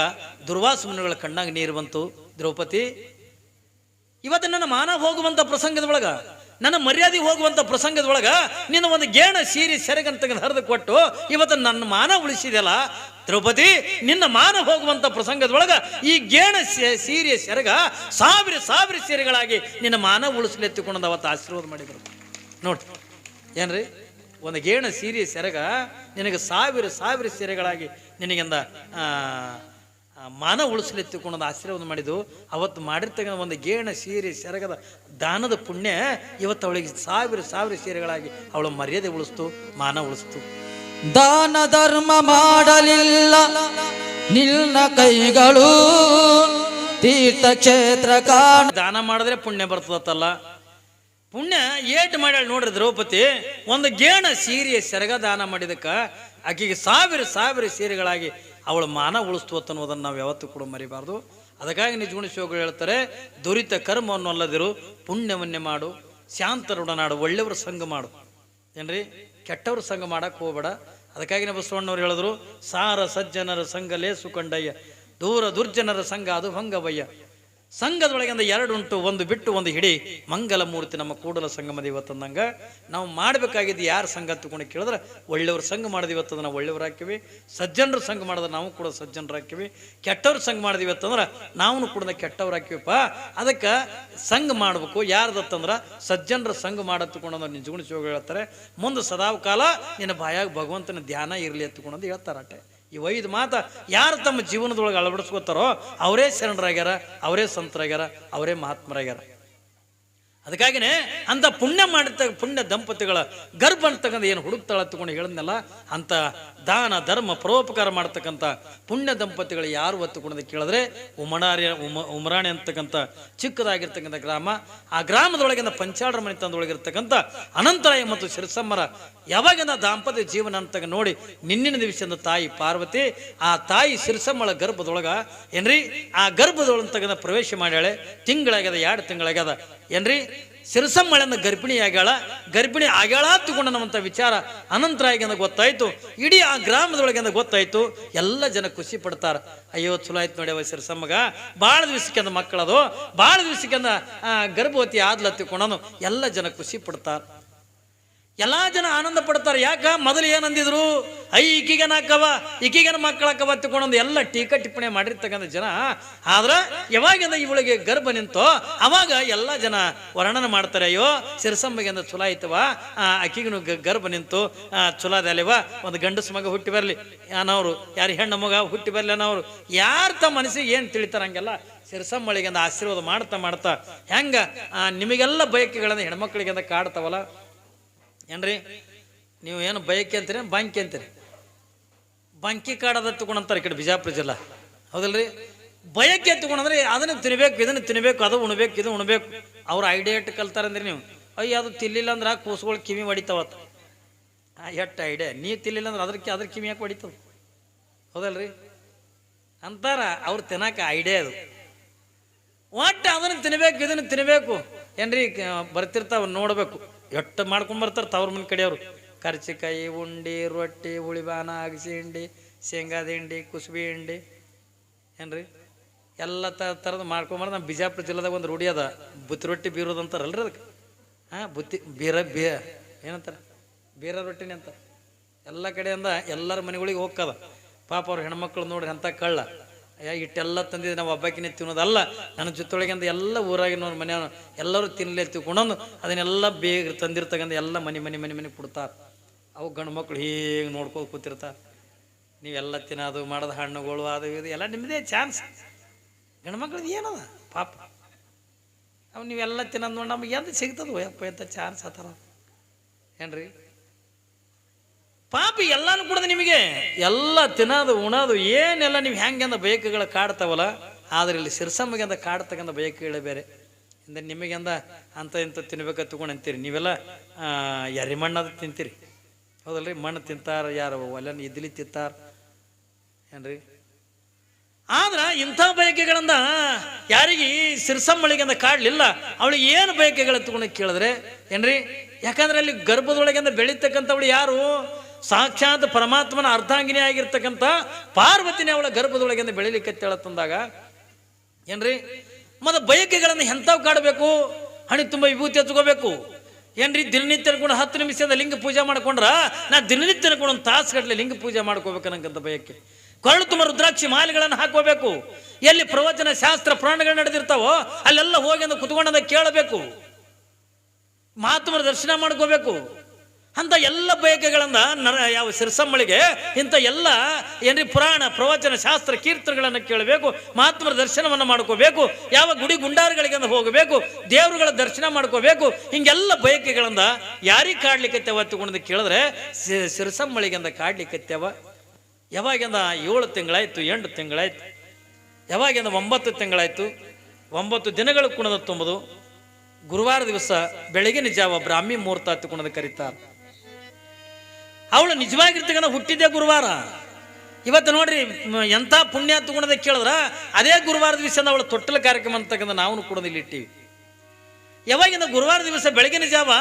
ದುರ್ವಾಸ ಮುನಿಗಳ ಕಣ್ಣಾಗ ನೀರು ಬಂತು. ದ್ರೌಪದಿ, ಇವತ್ತು ನನ್ನ ಮಾನ ಹೋಗುವಂಥ ಪ್ರಸಂಗದೊಳಗ, ನನ್ನ ಮರ್ಯಾದೆ ಹೋಗುವಂಥ ಪ್ರಸಂಗದೊಳಗ ನಿನ್ನ ಒಂದು ಗೇಣ ಸೀರೆ ಸೆರಗಂತ ಹರಿದು ಕೊಟ್ಟು ಇವತ್ತು ನನ್ನ ಮಾನ ಉಳಿಸಿದೆಯಲ್ಲ ದ್ರೌಪದಿ, ನಿನ್ನ ಮಾನ ಹೋಗುವಂಥ ಪ್ರಸಂಗದೊಳಗ ಈ ಗೇಣ ಸೀರೆ ಸೆರಗ ಸಾವಿರ ಸೀರೆಗಳಾಗಿ ನಿನ್ನ ಮಾನ ಉಳಿಸ್ಲೆತ್ತಿಕೊಂಡು ಅವತ್ತು ಆಶೀರ್ವಾದ ಮಾಡಿದರು. ನೋಡಿ ಏನ್ರಿ, ಒಂದು ಗೇಣ ಸೀರೆ ಸೆರಗ ನಿನಗೆ ಸಾವಿರ ಸೀರೆಗಳಾಗಿ ನಿನಗೆಂದ ಮಾನ ಉಳಿಸ್ಲೆತ್ತಿಕೊಂಡು ಆಶೀರ್ವಾದ ಮಾಡಿದ್ದು. ಅವತ್ತು ಮಾಡಿರ್ತಕ್ಕಂಥ ಒಂದು ಗೇಣ ಸೀರೆ ಸೆರಗದ ದಾನದ ಪುಣ್ಯ ಇವತ್ತು ಅವಳಿಗೆ ಸಾವಿರ ಸೀರೆಗಳಾಗಿ ಅವಳ ಮರ್ಯಾದೆ ಉಳಿಸ್ತು, ಮಾನ ಉಳಿಸ್ತು. ದಾನ ಧರ್ಮ ಮಾಡಲಿಲ್ಲ ನಿನ್ನ ಕೈಗಳು ತೀರ್ಥಕ್ಷೇತ್ರ ಕಾಣ. ದಾನ ಮಾಡಿದ್ರೆ ಪುಣ್ಯ ಬರ್ತದತ್ತಲ್ಲ, ಪುಣ್ಯ ಏಟು ಮಾಡ್ಯಾಳ ನೋಡ್ರಿ ದ್ರೌಪದಿ. ಒಂದು ಗೇಣ ಸೀರೆ ಸೆರಗ ದಾನ ಮಾಡಿದಕ್ಕ ಆಕೆಗೆ ಸಾವಿರ ಸೀರೆಗಳಾಗಿ ಅವಳ ಮಾನ ಉಳಿಸ್ತು ಅನ್ನೋದನ್ನು ನಾವು ಯಾವತ್ತೂ ಕೂಡ ಮರಿಬಾರ್ದು. ಅದಕ್ಕಾಗಿ ನಿಜಗುಣ ಶಿವಗಳು ಹೇಳ್ತಾರೆ, ದುರಿತ ಕರ್ಮವನ್ನು ಅಲ್ಲದಿರು, ಪುಣ್ಯವನ್ನೇ ಮಾಡು, ಶಾಂತರೊಡನಾಡು, ಒಳ್ಳೆಯವ್ರ ಸಂಘ ಮಾಡು. ಏನ್ರಿ, ಕೆಟ್ಟವ್ರ ಸಂಘ ಮಾಡಕ್ಕೆ ಹೋಗ್ಬೇಡ. ಅದಕ್ಕಾಗಿ ಬಸವಣ್ಣವ್ರು ಹೇಳಿದ್ರು, ಸಾರ ಸಜ್ಜನರ ಸಂಘ ಲೇಸು ಕಂಡಯ್ಯ, ದೂರ ದುರ್ಜನರ ಸಂಘ ಅದು ಭಂಗವಯ್ಯ. ಸಂಘದೊಳಗಿಂದ ಎರಡುಂಟು, ಒಂದು ಬಿಟ್ಟು ಒಂದು ಹಿಡಿ, ಮಂಗಲ ಮೂರ್ತಿ ನಮ್ಮ ಕೂಡಲ ಸಂಗಮದ ಇವತ್ತಂದಂಗ ನಾವು ಮಾಡಬೇಕಾಗಿದ್ದು ಯಾರು ಸಂಘ ತಗೊಂಡು ಕೇಳಿದ್ರೆ ಒಳ್ಳೆಯವ್ರ ಸಂಘ ಮಾಡಿದ ಇವತ್ತಂದ್ರೆ ನಾವು ಒಳ್ಳೆಯವ್ರು ಹಾಕಿವಿ, ಸಜ್ಜನರ ಸಂಘ ಮಾಡಿದ್ರೆ ನಾವು ಕೂಡ ಸಜ್ಜನರು ಹಾಕಿವಿ, ಕೆಟ್ಟವ್ರ ಸಂಘ ಮಾಡಿದ ಇವತ್ತಂದ್ರೆ ನಾವು ಕೂಡ ಕೆಟ್ಟವ್ರು ಹಾಕಿವಿಪ್ಪ. ಅದಕ್ಕೆ ಸಂಘ ಮಾಡ್ಬೇಕು. ಯಾರ್ದತ್ತಂದ್ರೆ ಸಜ್ಜನರ ಸಂಘ ಮಾಡತ್ತುಕೊಂಡು ನಿಜಗುಣ ಶಿವಗಳು ಹೇಳ್ತಾರೆ, ಮುಂದೆ ಸದಾಕಾಲ ನಿನ್ನ ಬಾಯಾಗ ಭಗವಂತನ ಧ್ಯಾನ ಇರಲಿ ಎತ್ತುಕೊಂಡು ಹೇಳ್ತಾರಟೆ. ಈ 5 ಮಾತ ಯಾರು ತಮ್ಮ ಜೀವನದೊಳಗೆ ಅಳವಡಿಸ್ಕೋತಾರೋ ಅವರೇ ಶರಣರಾಗ್ಯಾರ, ಅವರೇ ಸಂತರಾಗ್ಯಾರ, ಅವರೇ ಮಹಾತ್ಮರಾಗ್ಯಾರ. ಅದಕ್ಕಾಗಿನೇ ಅಂತ ಪುಣ್ಯ ದಂಪತಿಗಳ ಗರ್ಭ ಅಂತಕ್ಕಂಥ ಏನು ಹುಡುಕ್ತಾಳ ತಗೊಂಡು ಹೇಳಿದ್ನಲ್ಲ, ಅಂತ ದಾನ ಧರ್ಮ ಪರೋಪಕಾರ ಮಾಡ್ತಕ್ಕಂಥ ಪುಣ್ಯ ದಂಪತಿಗಳು ಯಾರು ಒತ್ತುಕೊಂಡದ ಕೇಳಿದ್ರೆ ಉಮರಾಣಿ ಅಂತಕ್ಕಂಥ ಚಿಕ್ಕದಾಗಿರ್ತಕ್ಕಂಥ ಗ್ರಾಮ. ಆ ಗ್ರಾಮದೊಳಗಿಂದ ಪಂಚಾಳರ ಮನೆತನದೊಳಗಿರ್ತಕ್ಕಂಥ ಅನಂತರಾಯ ಮತ್ತು ಶಿರಸಮ್ಮರ ಯಾವಾಗಿಂದ ದಾಂಪತ್ಯ ಜೀವನ ಅಂತ ನೋಡಿ ನಿನ್ನಿನ ದಿವಸದ ತಾಯಿ ಪಾರ್ವತಿ ಆ ತಾಯಿ ಶಿರಸಮ್ಮಳ ಗರ್ಭದೊಳಗ ಏನ್ರಿ, ಆ ಗರ್ಭದೊಳಂತಕ್ಕಂಥ ಪ್ರವೇಶ ಮಾಡ್ಯಾಳೆ. ತಿಂಗಳಾಗ್ಯದ, 2 ತಿಂಗಳಾಗ್ಯದ ಏನ್ರಿ. ಶಿರಸಮ್ಮಳನ್ನ ಗರ್ಭಿಣಿ ಆಗ್ಯಾಳ ತಗೊಂಡನವಂತ ವಿಚಾರ ಅನಂತರಾಯಗಿಂದ ಗೊತ್ತಾಯ್ತು. ಇಡೀ ಆ ಗ್ರಾಮದೊಳಗಿಂದ ಗೊತ್ತಾಯ್ತು. ಎಲ್ಲ ಜನ ಖುಷಿ ಪಡ್ತಾರ. ಅಯ್ಯೋ ಚಲೋ ಆಯ್ತು ನೋಡಿ, ಅವ ಶಿರಸಮ್ಮಗ ಭಾಳ ದಿವಸಕ್ಕಿಂದ ಮಕ್ಕಳದು, ಭಾಳ ದಿವಸಕ್ಕಿಂದ ಗರ್ಭವತಿ ಆದ್ಲತ್ತಿಕೊಂಡನು. ಎಲ್ಲ ಜನ ಖುಷಿ ಪಡ್ತಾರ, ಎಲ್ಲ ಜನ ಆನಂದ ಪಡ್ತಾರೆ. ಯಾಕ ಮೊದಲು ಏನಂದಿದ್ರು, ಈಕಿಗೇನ ಮಕ್ಕಳಕ್ಕವ ತಗೊಂಡು ಎಲ್ಲ ಟೀಕಾ ಟಿಪ್ಪಣಿ ಮಾಡಿರ್ತಕ್ಕಂಥ ಜನ. ಆದ್ರೆ ಯಾವಾಗಿಂದ ಇವಳಿಗೆ ಗರ್ಭ ನಿಂತೋ ಅವಾಗ ಎಲ್ಲ ಜನ ವರ್ಣನ ಮಾಡ್ತಾರೆ, ಅಯ್ಯೋ ಶಿರಸಮ್ಮಗೆ ಚಲೋ ಆಯ್ತವ, ಆಕಿಗೂ ಗರ್ಭ ನಿಂತು ಚಲೋ ಅದಲ್ವ, ಒಂದು ಗಂಡಸು ಮಗ ಹುಟ್ಟಿ ಬರಲಿ ಅನ್ನೋರು, ಯಾರು ಹೆಣ್ಣು ಮಗ ಹುಟ್ಟಿ ಬರಲಿ ಅನ್ನೋರು, ಯಾರು ತಮ್ಮ ಮನಸ್ಸಿಗೆ ಏನು ತಿಳಿತಾರ ಹಂಗೆಲ್ಲ ಶಿರಸಮ್ಮಳಿಗೆ ಆಶೀರ್ವಾದ ಮಾಡ್ತಾ ಹೆಂಗ ನಿಮಗೆಲ್ಲ ಬಯಕೆಗಳನ್ನು ಹೆಣ್ಮಕ್ಳಿಗೆ ಕಾಡ್ತಾವಲ್ಲ ಏನ್ರಿ. ನೀವು ಏನು ಬಯಕೆ ಅಂತೀರಿ, ಬಾಂಕಿ ಅಂತೀರಿ. ಬಾಂಕಿ ಕಾಡದ ತಗೊಂಡಂತಾರೆ ಈ ಕಡೆ ಬಿಜಾಪುರ ಜಿಲ್ಲಾ, ಹೌದಲ್ರಿ. ಬಯಕೆ ತಗೊಂಡ್ರೆ ಅದನ್ನು ತಿನ್ಬೇಕು, ಇದನ್ನು ತಿನ್ಬೇಕು, ಅದು ಉಣ್ಬೇಕು, ಇದು ಉಣ್ಬೇಕು. ಅವ್ರು ಐಡಿಯಾ ಇಟ್ಟು ಕಲ್ತಾರಂದ್ರಿ ನೀವು. ಅಯ್ಯ ಅದು ತಿನ್ಲಿಲ್ಲ ಅಂದ್ರೆ ಆ ಕೂಸುಗಳು ಕಿವಿ ಹೊಡಿತಾವತ್ತ. ಎಷ್ಟು ಐಡಿಯಾ, ನೀವು ತಿನ್ಲಿಲ್ಲ ಅಂದ್ರೆ ಅದ್ರ ಕಿವಿ ಯಾಕೆ ಹೊಡಿತದ, ಹೌದಲ್ರಿ ಅಂತಾರ. ಅವ್ರು ತಿನ್ನಕ ಐಡಿಯಾ ಅದು. ಒಟ್ಟು ಅದನ್ನು ತಿನ್ಬೇಕು, ಇದನ್ನು ತಿನ್ಬೇಕು ಏನ್ರಿ. ಬರ್ತಿರ್ತಾವ ನೋಡ್ಬೇಕು, ಎಟ್ಟು ಮಾಡ್ಕೊಂಬರ್ತಾರೆ ತವ್ರ ಮನೆ ಕಡೆಯವರು. ಕರ್ಚಿಕಾಯಿ, ಉಂಡಿ, ರೊಟ್ಟಿ, ಉಳಿಬಾನ, ಅಗಸಿ ಹಿಂಡಿ, ಶೇಂಗಾದ ಹಿಂಡಿ, ಕುಸುಬಿ ಹಿಂಡಿ ಏನ್ರಿ ಎಲ್ಲ ಥರದ್ದು ಮಾಡ್ಕೊಂಬಾರ. ನಮ್ಮ ಬಿಜಾಪುರ ಜಿಲ್ಲೆದಾಗ ಒಂದು ರೂಢಿ ಅದ, ಬುತ್ತಿ ರೊಟ್ಟಿ ಬೀರೋದು ಅಂತಾರಲ್ರಿ ಅದಕ್ಕೆ. ಬುತ್ತಿ ಏನಂತಾರೆ, ಬೀರ ರೊಟ್ಟಿನಿ ಅಂತ. ಎಲ್ಲ ಕಡೆಯಿಂದ ಎಲ್ಲರ ಮನೆಗಳಿಗೆ ಹೋಗ್ತದ. ಪಾಪ ಅವ್ರ ಹೆಣ್ಮಕ್ಳು ನೋಡ್ರಿ ಅಂಥ ಕಳ್ಳ ಇಟ್ಟೆಲ್ಲ ತಂದಿದ್ದು ನಾವು ಹಬ್ಬಕ್ಕಿನೇ ತಿನ್ನೋದಲ್ಲ, ನನ್ನ ಜೊತೆಯೊಳಗಿಂದ ಎಲ್ಲ ಊರಾಗಿನವ್ರ ಮನೆಯವ್ರು ಎಲ್ಲರೂ ತಿನ್ನಲೇ ತಿಳ್ಕೊಂಡು ಅದನ್ನೆಲ್ಲ ಬೇಗ ತಂದಿರ್ತಕ್ಕಂಥ ಎಲ್ಲ ಮನೆ ಕೊಡ್ತಾರೆ. ಅವು ಗಂಡು ಮಕ್ಳು ಹೀಗೆ ನೋಡ್ಕೊಂಡು ಕೂತಿರ್ತಾರೆ. ನೀವೆಲ್ಲ ತಿನ್ನೋದು ಮಾಡೋದು ಹಣ್ಣುಗಳು ಅದು ಇದು ಎಲ್ಲ ನಿಮ್ಮದೇ ಚಾನ್ಸ್. ಗಂಡು ಮಕ್ಳದ್ದು ಏನದ ಪಾಪ ಅವು ನೀವೆಲ್ಲ ತಿನ್ನೋದು ನೋಡಿ ನಮಗೆ ಎಂತ ಸಿಗ್ತದೆ ಯಪ್ಪ ಎಂತ ಚಾನ್ಸ್ ಆ ಥರ ಏನ್ರಿ ಪಾಪ ಎಲ್ಲಾನು ಕೂಡ ನಿಮಗೆ ಎಲ್ಲ ತಿನ್ನೋದು ಉಣೋದು ಏನೆಲ್ಲ ನೀವು ಹೆಂಗೆಂದ ಬಯಕೆಗಳ ಕಾಡ್ತಾವಲ್ಲ, ಆದ್ರೆ ಇಲ್ಲಿ ಸಿರ್ಸಮ್ಮಗೆ ಕಾಡ್ತಕ್ಕಂಥ ಬಯಕೆಗಳೇ ಬೇರೆ. ಇಂದ ನಿಮಗೆಂದ ಅಂತ ಇಂಥ ತಿನ್ಬೇಕ ತಗೊಂಡು ಅಂತೀರಿ. ನೀವೆಲ್ಲ ಎರಿ ಮಣ್ಣದು ತಿಂತೀರಿ ಹೌದಲ್ರಿ? ಮಣ್ಣು ತಿಂತಾರ, ಯಾರು ಒಲೆನ ಇದ್ಲಿ ತಿಂತಾರ ಏನ್ರಿ? ಆದ್ರ ಇಂಥ ಬಯಕೆಗಳಿಂದ ಯಾರಿಗೆ ಸಿರ್ಸಮ್ಮಳಿಗೆಂದ ಕಾಡ್ಲಿಲ್ಲ, ಅವಳಿಗೆ ಏನು ಬಯಕೆಗಳ ತಗೊಂಡು ಕೇಳಿದ್ರೆ ಏನ್ರಿ? ಯಾಕಂದ್ರೆ ಅಲ್ಲಿ ಗರ್ಭದೊಳಗಿಂದ ಬೆಳೀತಕ್ಕಂಥವಳು ಯಾರು? ಸಾಕ್ಷಾತ್ ಪರಮಾತ್ಮನ ಅರ್ಧಾಂಗಿನಿ ಆಗಿರ್ತಕ್ಕಂಥ ಪಾರ್ವತಿನೇ ಅವಳ ಗರ್ಭದೊಳಗಿಂದ ಬೆಳಿಲಿಕ್ಕೆ ತಂದಾಗ ಏನ್ರಿ? ಮತ್ತೆ ಬಯಕೆಗಳನ್ನು ಎಂಥವು ಕಾಡಬೇಕು? ಹಣಿ ತುಂಬ ವಿಭೂತಿ ಹಚ್ಕೋಬೇಕು ಏನ್ರಿ? ದಿನನಿತ್ಯ ಅನ್ಕೊಂಡು 10 ನಿಮಿಷದ ಲಿಂಗ ಪೂಜೆ ಮಾಡ್ಕೊಂಡ್ರ ನಾ ದಿನನಿತ್ಯ ಅನ್ಕೊಂಡು 1 ತಾಸು ಗಟ್ಟಲೆ ಲಿಂಗ ಪೂಜೆ ಮಾಡ್ಕೋಬೇಕು ಅನ್ನಂತ ಬಯಕೆ. ಕೊರಳು ತುಂಬ ರುದ್ರಾಕ್ಷಿ ಮಾಲೆಗಳನ್ನು ಹಾಕೋಬೇಕು. ಎಲ್ಲಿ ಪ್ರವಚನ ಶಾಸ್ತ್ರ ಪುರಾಣಗಳು ನಡೆದಿರ್ತಾವೋ ಅಲ್ಲೆಲ್ಲ ಹೋಗಿ ಕುತ್ಕೊಂಡ ಕೇಳಬೇಕು, ಮಹಾತ್ಮರ ದರ್ಶನ ಮಾಡ್ಕೋಬೇಕು. ಅಂತ ಎಲ್ಲ ಬಯಕೆಗಳಿಂದ ಯಾವ ಸಿರ್ಸಮ್ಮಳಿಗೆ ಇಂಥ ಎಲ್ಲ ಏನ್ರಿ ಪುರಾಣ ಪ್ರವಚನ ಶಾಸ್ತ್ರ ಕೀರ್ತನೆಗಳನ್ನು ಕೇಳಬೇಕು, ಮಹಾತ್ಮರ ದರ್ಶನವನ್ನು ಮಾಡ್ಕೋಬೇಕು, ಯಾವ ಗುಡಿ ಗುಂಡಾರಗಳಿಗೆ ಹೋಗಬೇಕು, ದೇವರುಗಳ ದರ್ಶನ ಮಾಡ್ಕೋಬೇಕು. ಹಿಂಗೆಲ್ಲ ಬಯಕೆಗಳಿಂದ ಯಾರಿಗೆ ಕಾಡ್ಲಿಕ್ಕತ್ತೇವ ತಗೊಂಡು ಕೇಳಿದ್ರೆ ಸಿರ್ಸಮ್ಮಳಿಗೆಂದ ಕಾಡ್ಲಿಕ್ಕತ್ತೇವ. ಯಾವಾಗಿಂದ 7 ತಿಂಗಳಾಯ್ತು, 8 ತಿಂಗಳಾಯ್ತು, ಯಾವಾಗಿಂದ 9 ತಿಂಗಳಾಯ್ತು. 9 ದಿನಗಳು ಕುಣದ ತುಂಬುದು. ಗುರುವಾರ ದಿವಸ ಬೆಳಗಿನ ಜಾವ ಬ್ರಾಹ್ಮಿ ಮುಹೂರ್ತ ಹತ್ತುಕೊಂಡದ ಕರೀತಾರೆ. ಅವಳು ನಿಜವಾಗಿರ್ತಕ್ಕಂಥ ಹುಟ್ಟಿದ್ದೇ ಗುರುವಾರ. ಇವತ್ತು ನೋಡ್ರಿ ಎಂಥ ಪುಣ್ಯ ಹತ್ತುಕೊಂಡದ ಕೇಳಿದ್ರ ಅದೇ ಗುರುವಾರ ದಿವಸ ಅವಳು ತೊಟ್ಟಲ ಕಾರ್ಯಕ್ರಮ ಅಂತಕ್ಕಂಥ ನಾವು ಕೂಡ ಇಲ್ಲಿ ಇಟ್ಟಿವಿ. ಯಾವಾಗಿಂದ ಗುರುವಾರ ದಿವಸ ಬೆಳಗಿನ ಜಾವ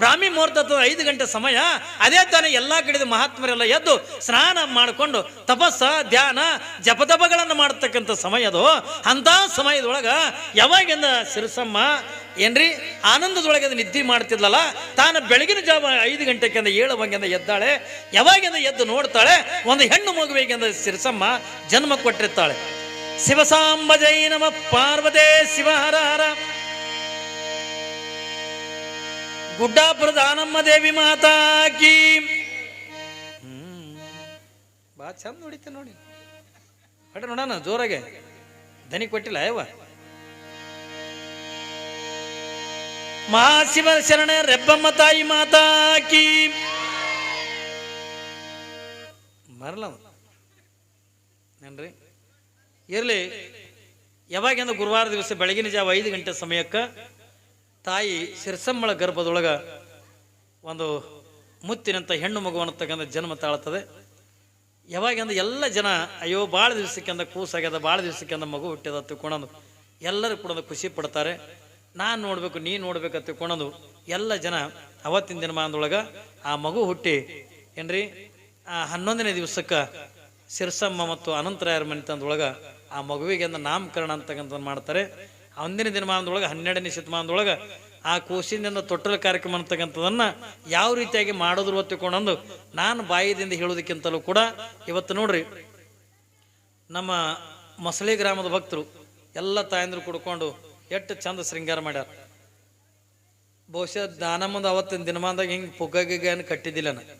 ಬ್ರಾಹ್ಮಿ ಮುಹೂರ್ತ 5 ಗಂಟೆ ಸಮಯ. ಅದೇ ತಾನೇ ಎಲ್ಲ ಕಡೆದ ಮಹಾತ್ಮರೆಲ್ಲ ಎದ್ದು ಸ್ನಾನ ಮಾಡಿಕೊಂಡು ತಪಸ್ಸ ಧ್ಯಾನ ಜಪತಪಗಳನ್ನು ಮಾಡತಕ್ಕಂಥ ಸಮಯ ಅದು. ಅಂಥ ಸಮಯದೊಳಗ ಯಾವಾಗಿಂದ ಸಿರಸಮ್ಮ ಏನ್ರಿ ಆನಂದದೊಳಗೆ ನಿದ್ದೆ ಮಾಡ್ತಿದ್ಲಲ್ಲ, ತಾನು ಬೆಳಗಿನ ಜಾವ 5 ಗಂಟೆಗೆ ಏಳುವಂಗೆಂದ ಎದ್ದಾಳೆ. ಯಾವಾಗಿಂದ ಎದ್ದು ನೋಡ್ತಾಳೆ, ಒಂದು ಹೆಣ್ಣು ಮಗುವಿಗೆಂದ ಸಿರಸಮ್ಮ ಜನ್ಮ ಕೊಟ್ಟಿರ್ತಾಳೆ. ಶಿವಸಾಂಬ ಜೈ ನಮ ಪಾರ್ವತೇ ಶಿವಹರ ಹರ. ಗುಡ್ಡಾಪುರದ ಆನಮ್ಮ ದೇವಿ ಮಾತಾ ಕಿ. ಬಾ ಚಂದ ನೋಡಿತ ನೋಡಿ ಹೊಟ್ಟೆ ನೋಡೋಣ ಜೋರಾಗೆ ದನಿ ಕೊಟ್ಟಿಲ್ಲ ಯವ್ವ. ಮಹಾಶಿವ ಶರಣ ರೆಬ್ಬಮ್ಮ ತಾಯಿ ಮಾತಾ ಕಿ. ಮರಲ ಏನ್ರಿ ಇರ್ಲಿ. ಯಾವಾಗಿಂದ ಗುರುವಾರ ದಿವಸ ಬೆಳಗಿನ ಜಾವ 5 ಗಂಟೆ ಸಮಯಕ್ಕೆ ತಾಯಿ ಸಿರಸಮ್ಮಳ ಗರ್ಭದೊಳಗ ಒಂದು ಮುತ್ತಿನಂಥ ಹೆಣ್ಣು ಮಗುವನ್ನು ತಗೊಂಡ ಜನ್ಮ ತಾಳ್ತದೆ. ಯಾವಾಗಿಂದ ಎಲ್ಲ ಜನ ಅಯ್ಯೋ ಭಾಳ ದಿವಸಕ್ಕಿಂದ ಕೂಸಾಗ್ಯದ, ಭಾಳ ದಿವಸಕ್ಕಿಂದ ಮಗು ಹುಟ್ಟ್ಯದ ತಿಳ್ಕೊಳೋದು ಎಲ್ಲರೂ ಕೂಡ ಖುಷಿ ಪಡ್ತಾರೆ. ನಾನು ನೋಡ್ಬೇಕು ನೀ ನೋಡ್ಬೇಕು ತಿಳ್ಕೊಳೋದು ಎಲ್ಲ ಜನ ಅವತ್ತಿನ ದಿನಮಾನದೊಳಗೆ ಆ ಮಗು ಹುಟ್ಟಿ ಏನ್ರಿ ಆ 11ನೇ ದಿವಸಕ್ಕೆ ಸಿರಸಮ್ಮ ಮತ್ತು ಅನಂತರಾಯರ ಮನೆತನದೊಳಗೆ ಆ ಮಗುವಿಗೆ ನಾಮಕರಣ ಅಂತಕ್ಕಂಥದ್ದು ಮಾಡ್ತಾರೆ. ಅಂದಿನ ದಿನಮಾನದೊಳಗೆ 12ನೇ ಶತಮಾನದೊಳಗೆ ಆ ಕೂಸಿನಿಂದ ತೊಟ್ಟಲ ಕಾರ್ಯಕ್ರಮ ಅಂತಕ್ಕಂಥದನ್ನು ಯಾವ ರೀತಿಯಾಗಿ ಮಾಡೋದ್ರು ತಿಳ್ಕೊಂಡು ನಾನು ಬಾಯಿದಿಂದ ಹೇಳೋದಕ್ಕಿಂತಲೂ ಕೂಡ ಇವತ್ತು ನೋಡ್ರಿ ನಮ್ಮ ಮೊಸಳೆ ಗ್ರಾಮದ ಭಕ್ತರು ಎಲ್ಲ ತಾಯಂದ್ರು ಕುಡ್ಕೊಂಡು ಎಷ್ಟು ಚಂದ ಶೃಂಗಾರ ಮಾಡ್ಯಾರ. ಬಹುಶಃ ದಾನಮ್ಮಂದು ಅವತ್ತಿನ ದಿನಮಾನದಾಗ ಹಿಂಗೆ ಪುಗ್ಗಗಿಗನ್ನು ಕಟ್ಟಿದ್ದಿಲ್ಲ ನಾನು.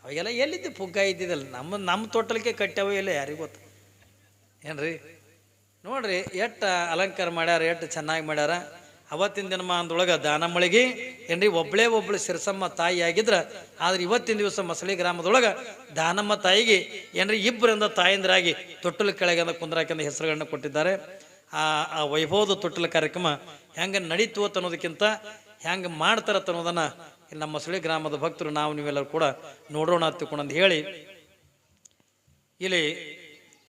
ಅವಾಗೆಲ್ಲ ಎಲ್ಲಿದ್ದೆ ಪುಗ್ಗ ಇದ್ದಿದ್ದಲ್ಲ, ನಮ್ಮ ತೊಟ್ಟಲಿಕ್ಕೆ ಕಟ್ಟ್ಯಾವ ಇಲ್ಲ ಯಾರಿಗೂ ಗೊತ್ತು ಏನ್ರಿ. ನೋಡ್ರಿ ಎಷ್ಟು ಅಲಂಕಾರ ಮಾಡ್ಯಾರ, ಎಷ್ಟು ಚೆನ್ನಾಗಿ ಮಾಡ್ಯಾರ. ಅವತ್ತಿನ ದಿನಮಾನದೊಳಗೆ ದಾನಮ್ಮಳಿಗೆ ಏನ್ರಿ ಒಬ್ಳು ಸಿರಸಮ್ಮ ತಾಯಿ ಆಗಿದ್ರ. ಆದ್ರೆ ಇವತ್ತಿನ ದಿವಸ ಮಸಳಿ ಗ್ರಾಮದೊಳಗೆ ದಾನಮ್ಮ ತಾಯಿಗೆ ಏನ್ರಿ 2 ತಾಯಂದ್ರಾಗಿ ತೊಟ್ಟಲ ಕೆಳಗೆ ಕುಂದ್ರಾಕೆಂದ ಹೆಸರುಗಳನ್ನ ಕೊಟ್ಟಿದ್ದಾರೆ. ಆ ವೈಭವದ ತೊಟ್ಟಲ ಕಾರ್ಯಕ್ರಮ ಹೆಂಗೆ ನಡೀತು ಅನ್ನೋದಕ್ಕಿಂತ ಹೆಂಗೆ ಮಾಡ್ತಾರ ಅನ್ನೋದನ್ನ ಇಲ್ಲಿ ನಮ್ಮ ಮಸಳಿ ಗ್ರಾಮದ ಭಕ್ತರು ನಾವು ನೀವೆಲ್ಲರೂ ಕೂಡ ನೋಡೋಣ ತಿಳ್ಕೊಂಡಂದು ಹೇಳಿ ಇಲ್ಲಿ